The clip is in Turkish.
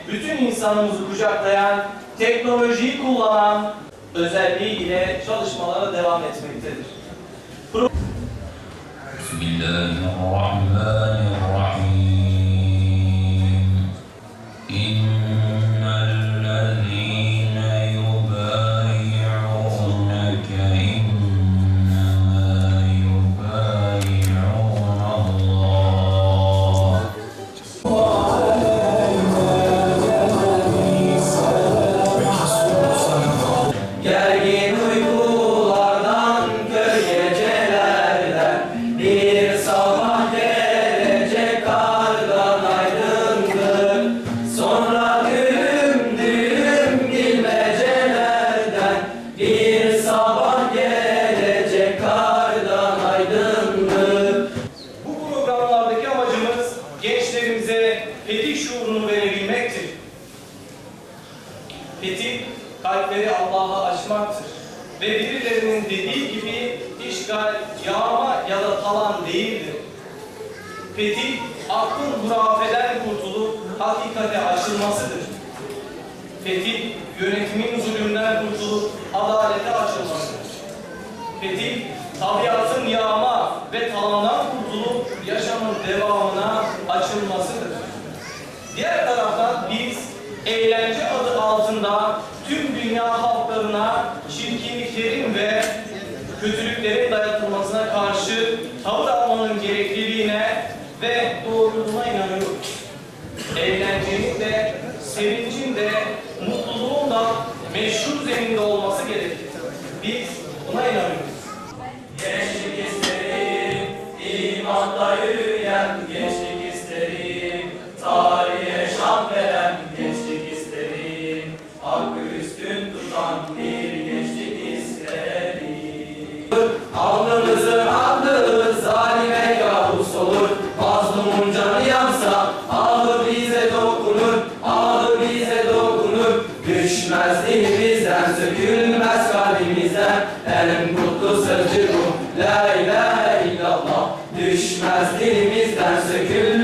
bütün insanımızı kucaklayan, teknolojiyi kullanan özelliği ile çalışmalara devam etmektedir. Bismillahirrahmanirrahim. İnnellezîne yubâyi'ûneke innemâ yubâyi'ûnallâh. Gergin uykulardan, kör gecelerden bir sabah gelecek kardan aydınlık. Sonra düğüm düğüm bilmecelerden bir sabah gelecek kardan aydınlık. Bu programlardaki amacımız gençlerimize fetih şuurunu verebilmektir. Fetih, kalpleri Allah'a açmaktır. Ve birilerinin dediği gibi işgal, yağma ya da talan değildir. Fetih, aklın hurafeden kurtulup hakikate açılmasıdır. Fetih, yönetimin zulümden kurtulup adalete açılmasıdır. Fetih, tabiatın yağma ve talandan kurtulup yaşamın devamına açılmasıdır. Diğer taraftan biz, eğlence adı altında tüm dünya halklarına çirkinliklerin ve kötülüklerin dayatılmasına karşı tavır almanın gerekliliğine ve doğruluğuna inanıyoruz. Eğlencenin de, sevincin de, mutluluğun da meşru zeminde olması gerekir. Biz buna inanıyoruz. Gençlik isterim, imanda yürüyen gençlik isterim, tarihe şan veren gençlik isterim, hakkı üstün tutan bir gençlik isterim. Alnımızın aklı zalime kabus olur, mazlumun canı yansa ahı bize dokunur, ahı bize dokunur. Düşmez dilimizden, sökülmez kalbimizden, en kutlu sözcük bu, la ilahe illallah. Düşmez dilimizden, sökülmez